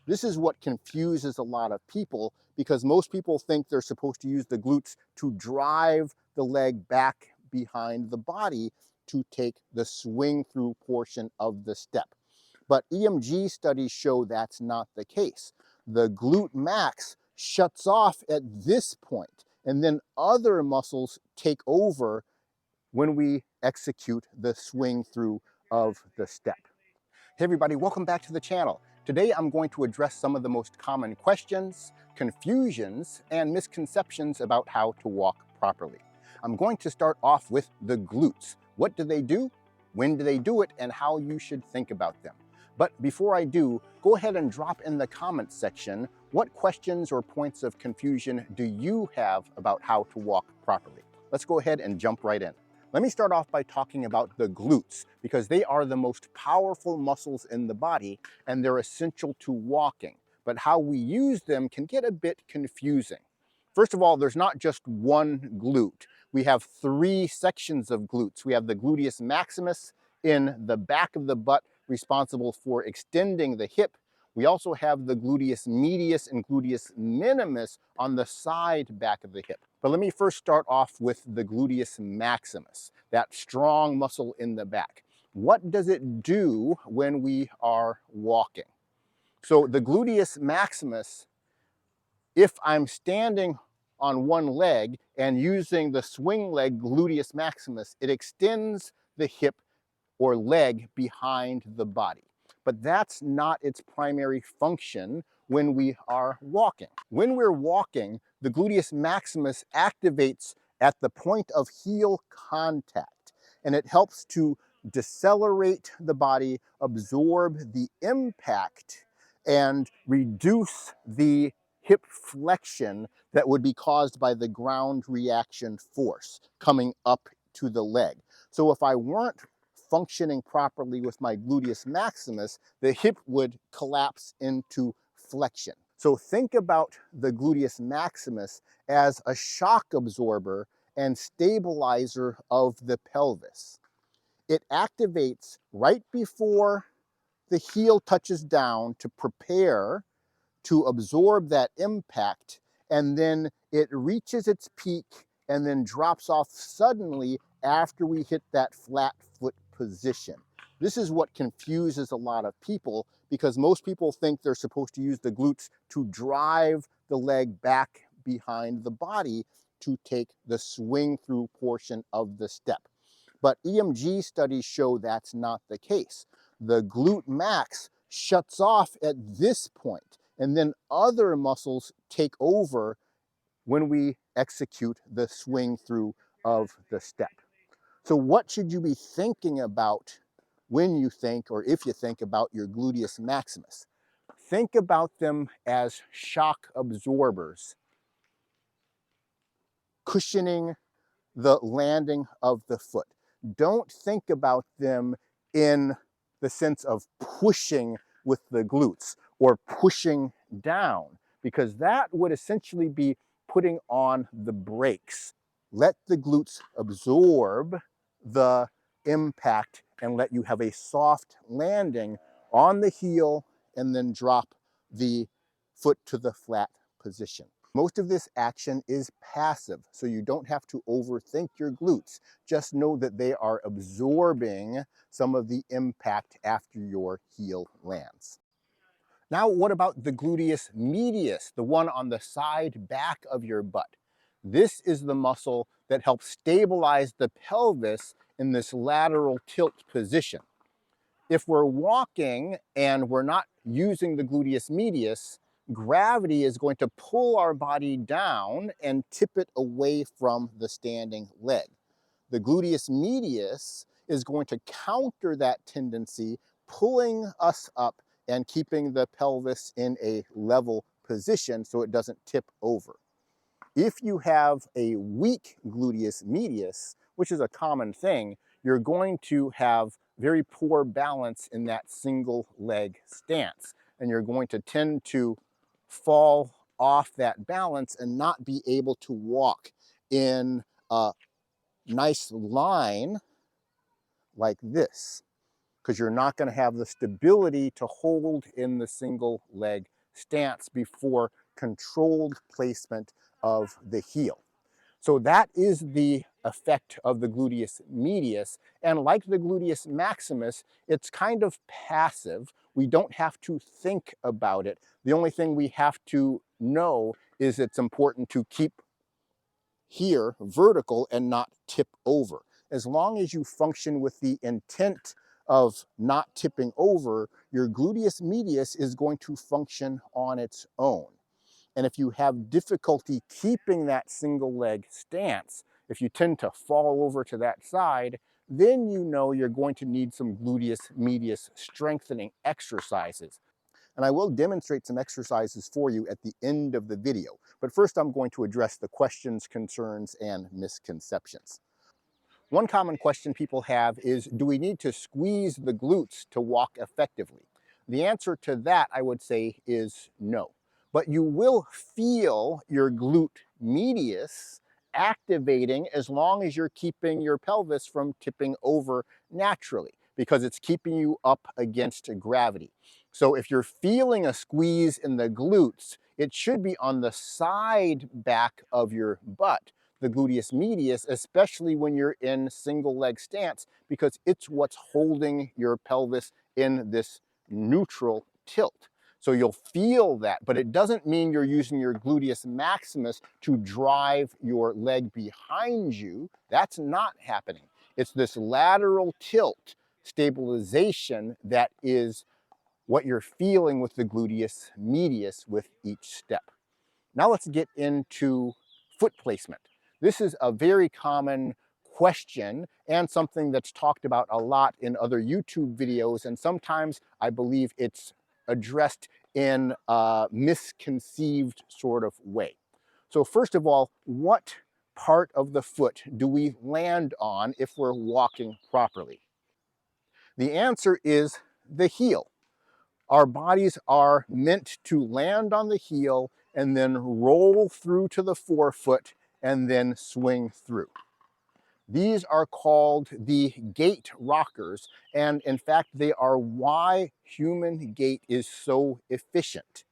This is what confuses a lot of people because most people think they're supposed to use the glutes to drive the leg back behind the body to take the swing through portion of the step. But EMG studies show that's not the case. The glute max shuts off at this point, and then other muscles take over when we execute the swing through of the step. Hey everybody, welcome back to the channel. Today I'm going to address some of the most common questions, confusions, and misconceptions about how to walk properly. I'm going to start off with the glutes. What do they do? When do they do it? And how you should think about them. But before I do, go ahead and drop in the comments section what questions or points of confusion do you have about how to walk properly. Let's go ahead and jump right in. Let me start off by talking about the glutes because they are the most powerful muscles in the body and they're essential to walking. But how we use them can get a bit confusing. First of all, there's not just one glute. We have three sections of glutes. We have the gluteus maximus in the back of the butt, responsible for extending the hip. We also have the gluteus medius and gluteus minimus on the side back of the hip. But let me first start off with the gluteus maximus, that strong muscle in the back. What does it do when we are walking? So the gluteus maximus, if I'm standing on one leg and using the swing leg gluteus maximus, it extends the hip or leg behind the body. But that's not its primary function when we are walking. When we're walking, the gluteus maximus activates at the point of heel contact, and it helps to decelerate the body, absorb the impact, and reduce the hip flexion that would be caused by the ground reaction force coming up to the leg. So if I weren't functioning properly with my gluteus maximus, the hip would collapse into flexion. So think about the gluteus maximus as a shock absorber and stabilizer of the pelvis. It activates right before the heel touches down to prepare to absorb that impact, and then it reaches its peak and then drops off suddenly after we hit that flat foot position. This is what confuses a lot of people because most people think they're supposed to use the glutes to drive the leg back behind the body to take the swing through portion of the step. But EMG studies show that's not the case. The glute max shuts off at this point, and then other muscles take over when we execute the swing through of the step. So what should you be thinking about when you think, or if you think about your gluteus maximus? Think about them as shock absorbers, cushioning the landing of the foot. Don't think about them in the sense of pushing with the glutes or pushing down, because that would essentially be putting on the brakes. Let the glutes absorb the impact and let you have a soft landing on the heel and then drop the foot to the flat position. Most of this action is passive, so you don't have to overthink your glutes. Just know that they are absorbing some of the impact after your heel lands. Now, what about the gluteus medius, the one on the side back of your butt? This is the muscle that helps stabilize the pelvis in this lateral tilt position. If we're walking and we're not using the gluteus medius, gravity is going to pull our body down and tip it away from the standing leg. The gluteus medius is going to counter that tendency, pulling us up and keeping the pelvis in a level position so it doesn't tip over. If you have a weak gluteus medius, which is a common thing, you're going to have very poor balance in that single leg stance, and you're going to tend to fall off that balance and not be able to walk in a nice line like this, because you're not going to have the stability to hold in the single leg stance before controlled placement of the heel. So that is the effect of the gluteus medius. And like the gluteus maximus, it's kind of passive. We don't have to think about it. The only thing we have to know is it's important to keep here vertical and not tip over. As long as you function with the intent of not tipping over, your gluteus medius is going to function on its own. And if you have difficulty keeping that single leg stance, if you tend to fall over to that side, then you know you're going to need some gluteus medius strengthening exercises. And I will demonstrate some exercises for you at the end of the video. But first I'm going to address the questions, concerns, and misconceptions. One common question people have is, do we need to squeeze the glutes to walk effectively? The answer to that, I would say, is no. But you will feel your glute medius activating as long as you're keeping your pelvis from tipping over naturally, because it's keeping you up against gravity. So if you're feeling a squeeze in the glutes, it should be on the side back of your butt, the gluteus medius, especially when you're in single leg stance, because it's what's holding your pelvis in this neutral tilt. So you'll feel that, but it doesn't mean you're using your gluteus maximus to drive your leg behind you. That's not happening. It's this lateral tilt stabilization that is what you're feeling with the gluteus medius with each step. Now let's get into foot placement. This is a very common question and something that's talked about a lot in other YouTube videos, and sometimes I believe it's addressed in a misconceived sort of way. So first of all, what part of the foot do we land on if we're walking properly? The answer is the heel. Our bodies are meant to land on the heel and then roll through to the forefoot and then swing through. These are called the gait rockers, and in fact, they are why human gait is so efficient.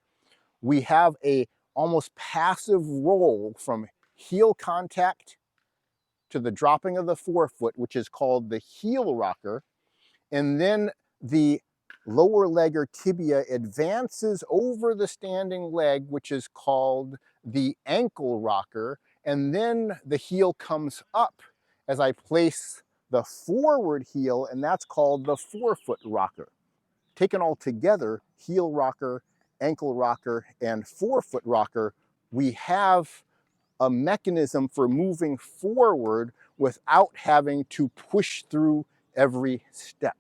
We have a almost passive roll from heel contact to the dropping of the forefoot, which is called the heel rocker, and then the lower leg or tibia advances over the standing leg, which is called the ankle rocker, and then the heel comes up as I place the forward heel, and that's called the forefoot rocker. Taken all together, heel rocker, ankle rocker, and forefoot rocker, we have a mechanism for moving forward without having to push through every step.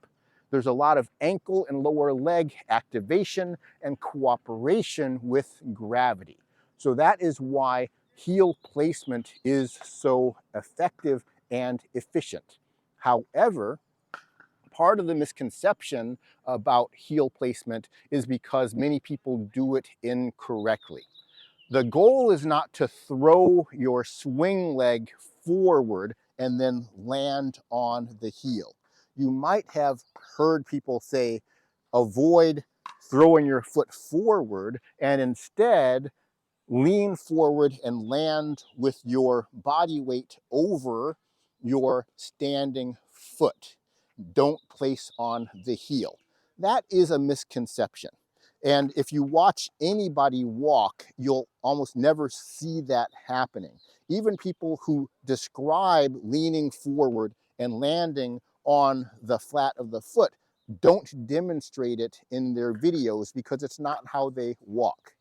There's a lot of ankle and lower leg activation and cooperation with gravity. So that is why heel placement is so effective and efficient. However, part of the misconception about heel placement is because many people do it incorrectly. The goal is not to throw your swing leg forward and then land on the heel. You might have heard people say, avoid throwing your foot forward and instead lean forward and land with your body weight over your standing foot. Don't place on the heel. That is a misconception. And if you watch anybody walk, you'll almost never see that happening. Even people who describe leaning forward and landing on the flat of the foot don't demonstrate it in their videos because it's not how they walk.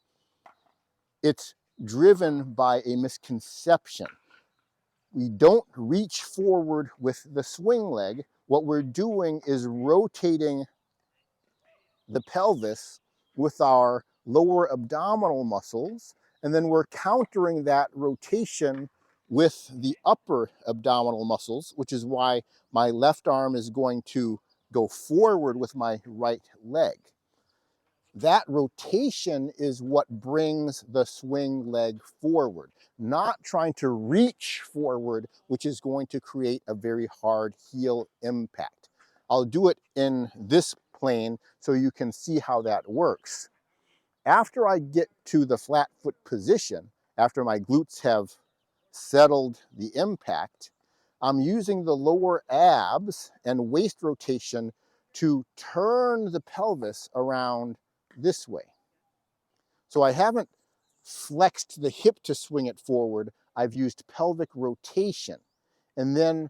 It's driven by a misconception. We don't reach forward with the swing leg. What we're doing is rotating the pelvis with our lower abdominal muscles, and then we're countering that rotation with the upper abdominal muscles, which is why my left arm is going to go forward with my right leg. That rotation is what brings the swing leg forward, not trying to reach forward, which is going to create a very hard heel impact. I'll do it in this plane so you can see how that works. After I get to the flat foot position, after my glutes have settled the impact, I'm using the lower abs and waist rotation to turn the pelvis around this way. So I haven't flexed the hip to swing it forward. I've used pelvic rotation. And then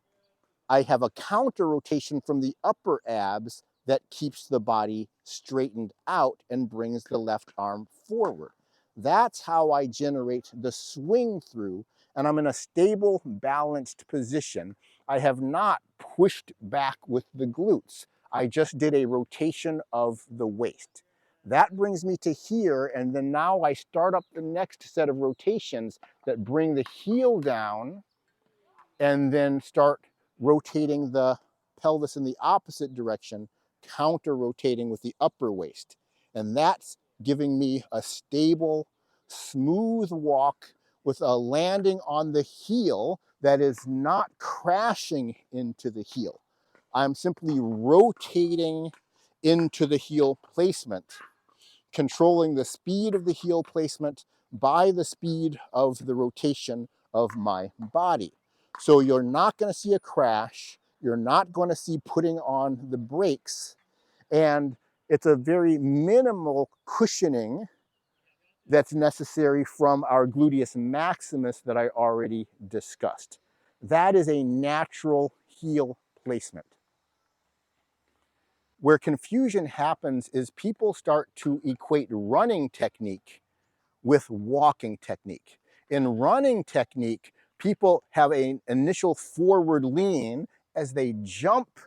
I have a counter rotation from the upper abs that keeps the body straightened out and brings the left arm forward. That's how I generate the swing through, and I'm in a stable, balanced position. I have not pushed back with the glutes. I just did a rotation of the waist. That brings me to here, and then now I start up the next set of rotations that bring the heel down and then start rotating the pelvis in the opposite direction, counter rotating with the upper waist. And that's giving me a stable, smooth walk with a landing on the heel that is not crashing into the heel. I'm simply rotating into the heel placement, controlling the speed of the heel placement by the speed of the rotation of my body. So you're not going to see a crash. You're not going to see putting on the brakes. And it's a very minimal cushioning that's necessary from our gluteus maximus that I already discussed. That is a natural heel placement. Where confusion happens is people start to equate running technique with walking technique. In running technique, people have an initial forward lean as they jump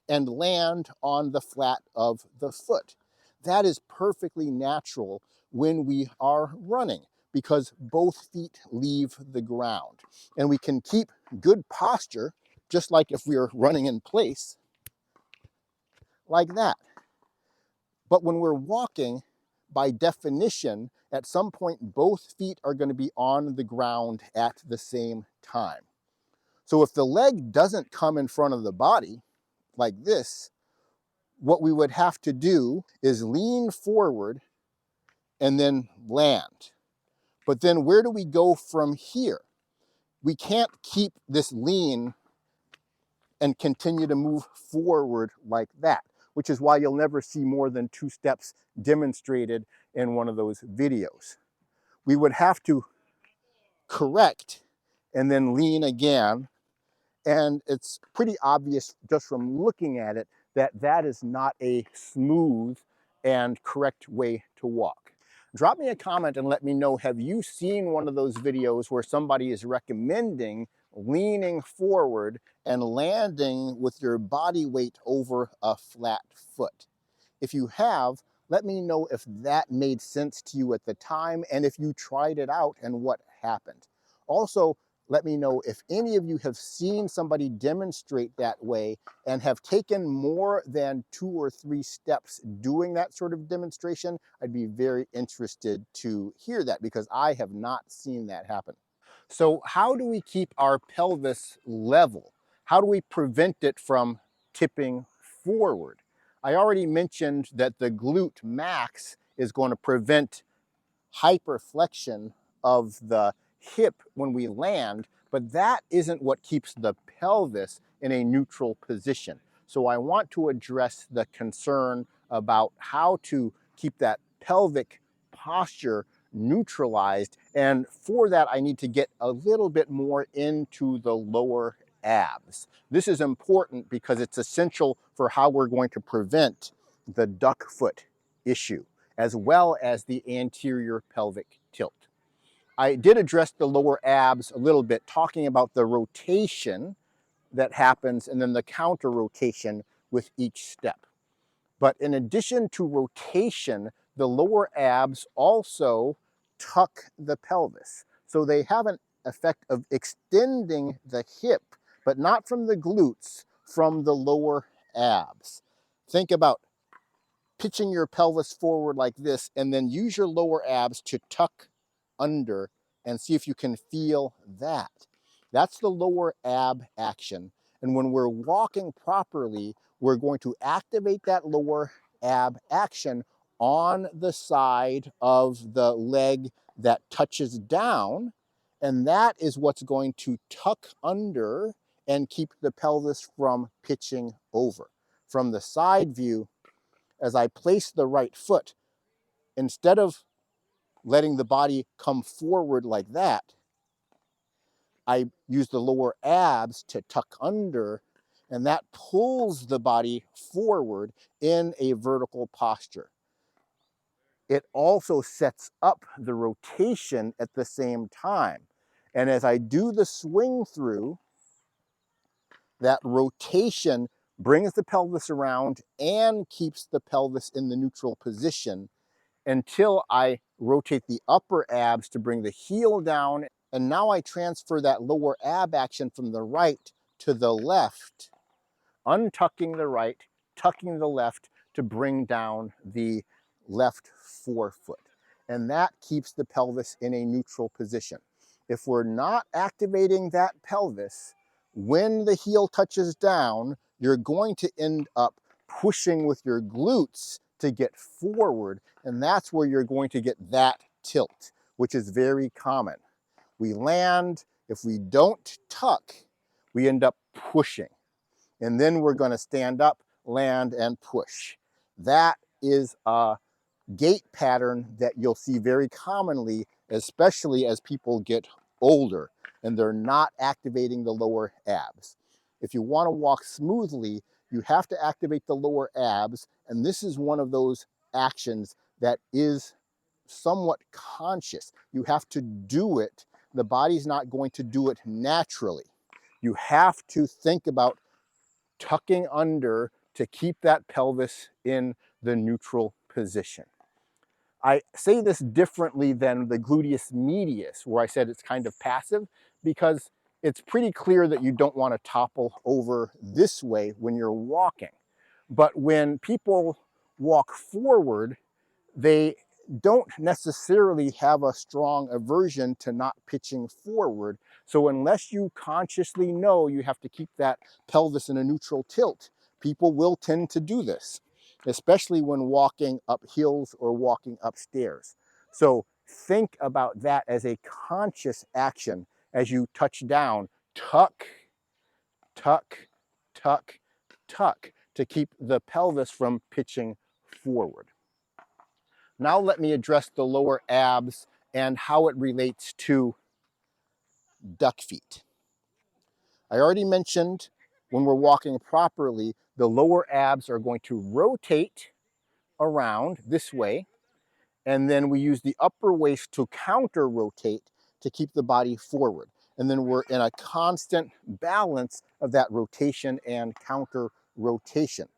and land on the flat of the foot. That is perfectly natural when we are running because both feet leave the ground. And we can keep good posture, just like if we are running in place, like that. But when we're walking, by definition, at some point, both feet are going to be on the ground at the same time. So if the leg doesn't come in front of the body like this, what we would have to do is lean forward and then land. But then where do we go from here? We can't keep this lean and continue to move forward like that, which is why you'll never see more than 2 steps demonstrated in one of those videos. We would have to correct and then lean again. And it's pretty obvious just from looking at it that that is not a smooth and correct way to walk. Drop me a comment and let me know, have you seen one of those videos where somebody is recommending leaning forward and landing with your body weight over a flat foot? If you have, let me know if that made sense to you at the time and if you tried it out and what happened. Also, let me know if any of you have seen somebody demonstrate that way and have taken more than 2 or 3 steps doing that sort of demonstration. I'd be very interested to hear that because I have not seen that happen. So how do we keep our pelvis level? How do we prevent it from tipping forward? I already mentioned that the glute max is going to prevent hyperflexion of the hip when we land, but that isn't what keeps the pelvis in a neutral position. So I want to address the concern about how to keep that pelvic posture neutralized, and for that I need to get a little bit more into the lower abs. This is important because it's essential for how we're going to prevent the duck foot issue, as well as the anterior pelvic tilt. I did address the lower abs a little bit, talking about the rotation that happens and then the counter rotation with each step. But in addition to rotation, the lower abs also tuck the pelvis. So they have an effect of extending the hip, but not from the glutes, from the lower abs. Think about pitching your pelvis forward like this, and then use your lower abs to tuck under and see if you can feel that. That's the lower ab action. And when we're walking properly, we're going to activate that lower ab action on the side of the leg that touches down, and that is what's going to tuck under and keep the pelvis from pitching over. From the side view, as I place the right foot, instead of letting the body come forward like that, I use the lower abs to tuck under, and that pulls the body forward in a vertical posture. It also sets up the rotation at the same time. And as I do the swing through, that rotation brings the pelvis around and keeps the pelvis in the neutral position until I rotate the upper abs to bring the heel down. And now I transfer that lower ab action from the right to the left, untucking the right, tucking the left to bring down the left forefoot. And that keeps the pelvis in a neutral position. If we're not activating that pelvis, when the heel touches down, you're going to end up pushing with your glutes to get forward, and that's where you're going to get that tilt, which is very common. We land, if we don't tuck, we end up pushing. And then we're going to stand up, land, and push. That is a gait pattern that you'll see very commonly, especially as people get older and they're not activating the lower abs. If you want to walk smoothly, you have to activate the lower abs, and this is one of those actions that is somewhat conscious. You have to do it. The body's not going to do it naturally. You have to think about tucking under to keep that pelvis in the neutral position. I say this differently than the gluteus medius, where I said it's kind of passive, because it's pretty clear that you don't want to topple over this way when you're walking. But when people walk forward, they don't necessarily have a strong aversion to not pitching forward. So unless you consciously know you have to keep that pelvis in a neutral tilt, people will tend to do this, especially when walking up hills or walking upstairs. So think about that as a conscious action as you touch down. Tuck, tuck, tuck, tuck to keep the pelvis from pitching forward. Now let me address the lower abs and how it relates to duck feet. I already mentioned when we're walking properly, the lower abs are going to rotate around this way, and then we use the upper waist to counter rotate to keep the body forward. And then we're in a constant balance of that rotation and counter rotation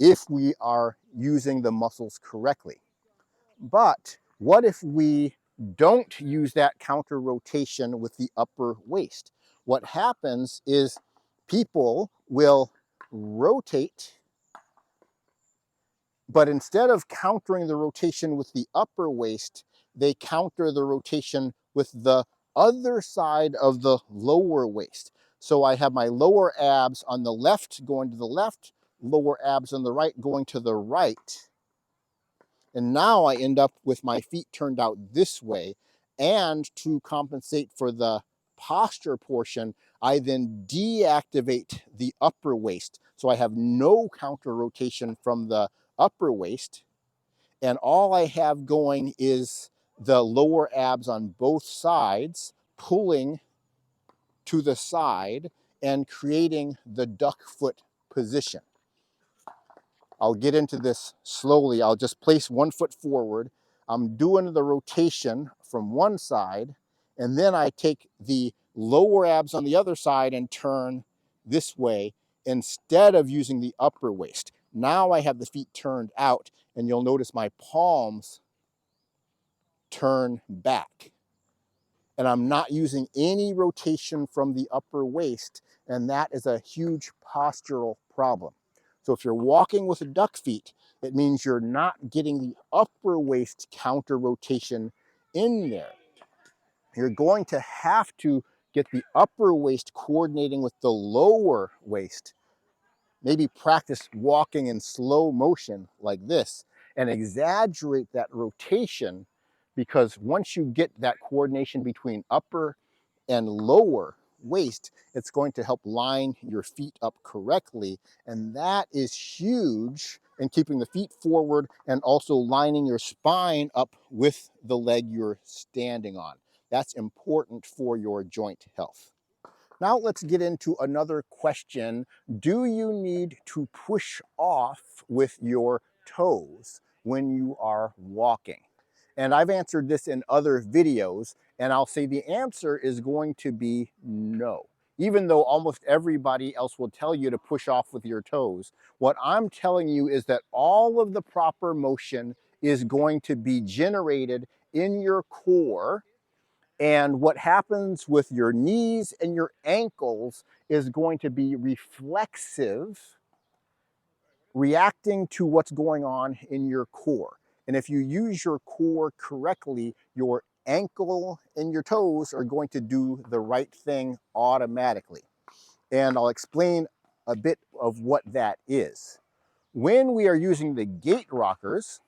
if we are using the muscles correctly. But what if we don't use that counter rotation with the upper waist? What happens is people will rotate, but instead of countering the rotation with the upper waist, they counter the rotation with the other side of the lower waist. So I have my lower abs on the left going to the left, lower abs on the right going to the right. And now I end up with my feet turned out this way. And to compensate for the posture portion, I then deactivate the upper waist. So I have no counter rotation from the upper waist. And all I have going is the lower abs on both sides, pulling to the side and creating the duck foot position. I'll get into this slowly. I'll just place one foot forward. I'm doing the rotation from one side, and then I take the lower abs on the other side and turn this way instead of using the upper waist. Now I have the feet turned out, and you'll notice my palms turn back. And I'm not using any rotation from the upper waist, and that is a huge postural problem. So if you're walking with duck feet, it means you're not getting the upper waist counter rotation in there. You're going to have to get the upper waist coordinating with the lower waist. Maybe practice walking in slow motion like this. and exaggerate that rotation, because once you get that coordination between upper and lower waist, it's going to help line your feet up correctly. And that is huge in keeping the feet forward and also lining your spine up with the leg you're standing on. That's important for your joint health. Now let's get into another question. Do you need to push off with your toes when you are walking? And I've answered this in other videos, and I'll say the answer is going to be no. Even though almost everybody else will tell you to push off with your toes, what I'm telling you is that all of the proper motion is going to be generated in your core. And what happens with your knees and your ankles is going to be reflexive, reacting to what's going on in your core. And if you use your core correctly, your ankle and your toes are going to do the right thing automatically. And I'll explain a bit of what that is. When we are using the gait rockers,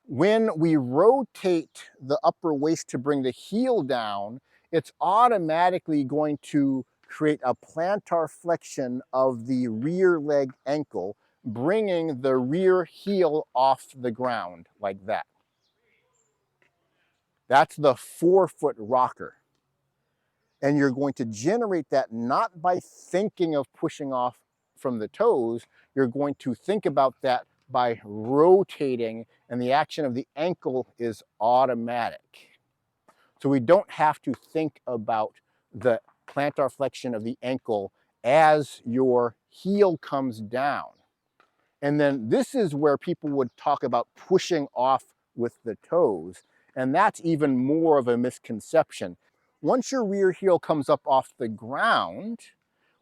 when we rotate the upper waist to bring the heel down, it's automatically going to create a plantar flexion of the rear leg ankle, bringing the rear heel off the ground like that. That's the forefoot rocker. And you're going to generate that not by thinking of pushing off from the toes. You're going to think about that by rotating, and the action of the ankle is automatic. So we don't have to think about the plantar flexion of the ankle as your heel comes down. And then this is where people would talk about pushing off with the toes, and that's even more of a misconception. Once your rear heel comes up off the ground,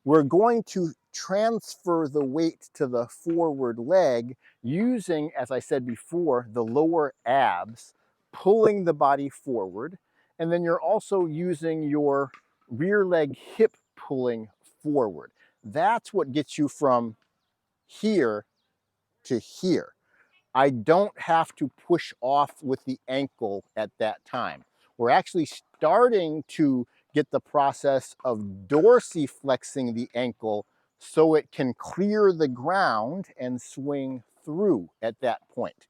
we're going to transfer the weight to the forward leg using, as I said before, the lower abs, pulling the body forward. And then you're also using your rear leg hip pulling forward. That's what gets you from here to here. I don't have to push off with the ankle at that time. We're actually starting to get the process of dorsiflexing the ankle so it can clear the ground and swing through at that point.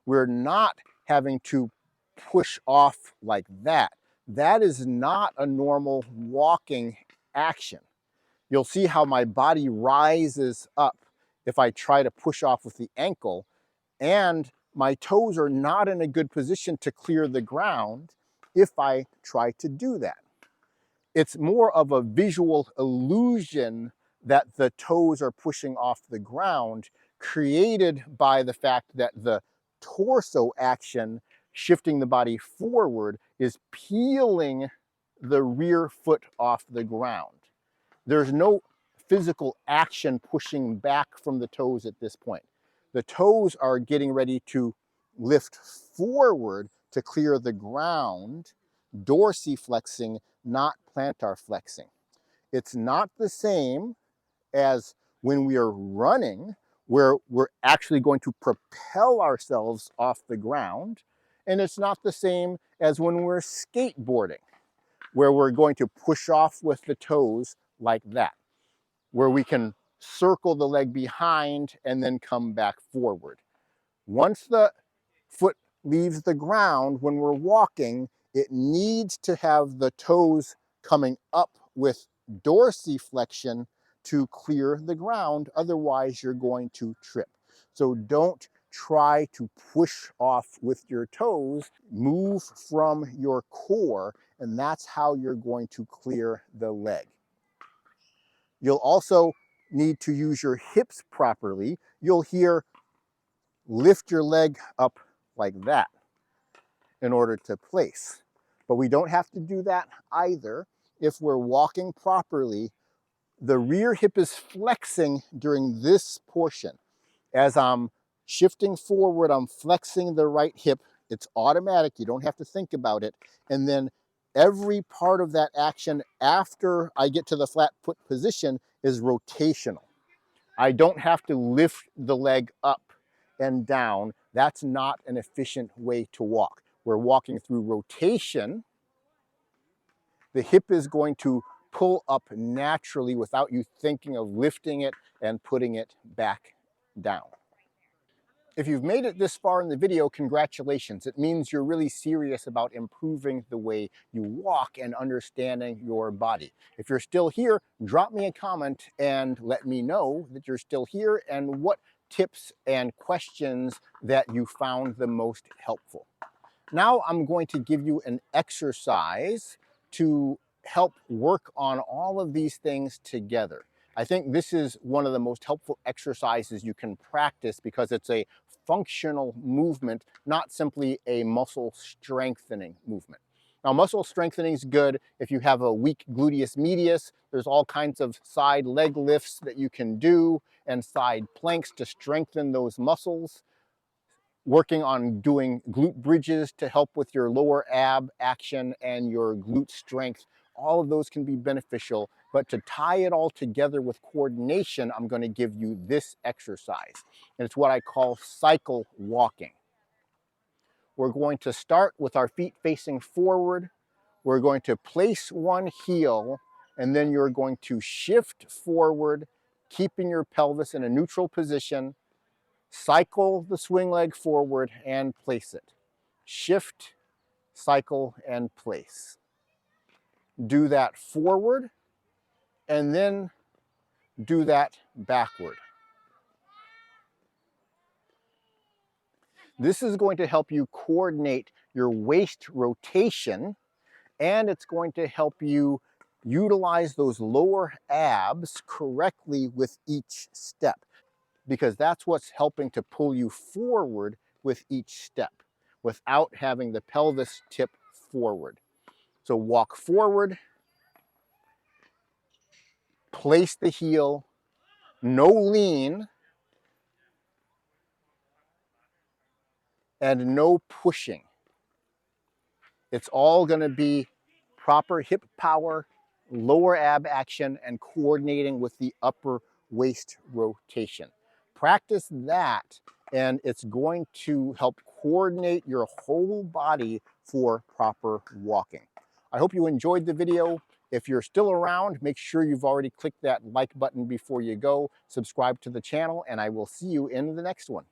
We're not having to push off like that. That is not a normal walking action. You'll see how my body rises up if I try to push off with the ankle, and my toes are not in a good position to clear the ground if I try to do that. It's more of a visual illusion that the toes are pushing off the ground, created by the fact that the torso action, shifting the body forward, is peeling the rear foot off the ground. There's no physical action pushing back from the toes at this point. The toes are getting ready to lift forward to clear the ground, dorsiflexing, not plantar flexing. It's not the same as when we are running, where we're actually going to propel ourselves off the ground. And it's not the same as when we're skateboarding, where we're going to push off with the toes like that, where we can circle the leg behind and then come back forward. Once the foot leaves the ground, when we're walking, it needs to have the toes coming up with dorsiflexion to clear the ground. Otherwise, you're going to trip. So don't try to push off with your toes. Move from your core, and that's how you're going to clear the leg. You'll also need to use your hips properly. You'll hear lift your leg up like that in order to place. But we don't have to do that either. If we're walking properly, the rear hip is flexing during this portion. As I'm shifting forward, I'm flexing the right hip. It's automatic, you don't have to think about it. And then every part of that action after I get to the flat foot position is rotational. I don't have to lift the leg up and down, that's not an efficient way to walk. We're walking through rotation. The hip is going to pull up naturally without you thinking of lifting it and putting it back down. If you've made it this far in the video, congratulations. It means you're really serious about improving the way you walk and understanding your body. If you're still here, drop me a comment and let me know that you're still here and what tips and questions that you found the most helpful. Now I'm going to give you an exercise to help work on all of these things together. I think this is one of the most helpful exercises you can practice because it's a functional movement, not simply a muscle strengthening movement. Now, muscle strengthening is good if you have a weak gluteus medius. There's all kinds of side leg lifts that you can do and side planks to strengthen those muscles. Working on doing glute bridges to help with your lower ab action and your glute strength. All of those can be beneficial, but to tie it all together with coordination, I'm going to give you this exercise. And it's what I call cycle walking. We're going to start with our feet facing forward. We're going to place one heel, and then you're going to shift forward, keeping your pelvis in a neutral position. Cycle the swing leg forward and place it. Shift, cycle, and place. Do that forward, and then do that backward. This is going to help you coordinate your waist rotation, and it's going to help you utilize those lower abs correctly with each step, because that's what's helping to pull you forward with each step without having the pelvis tip forward. So walk forward, place the heel, no lean, and no pushing. It's all going to be proper hip power, lower ab action, and coordinating with the upper waist rotation. Practice that, and it's going to help coordinate your whole body for proper walking. I hope you enjoyed the video. If you're still around, make sure you've already clicked that like button before you go. Subscribe to the channel, and I will see you in the next one.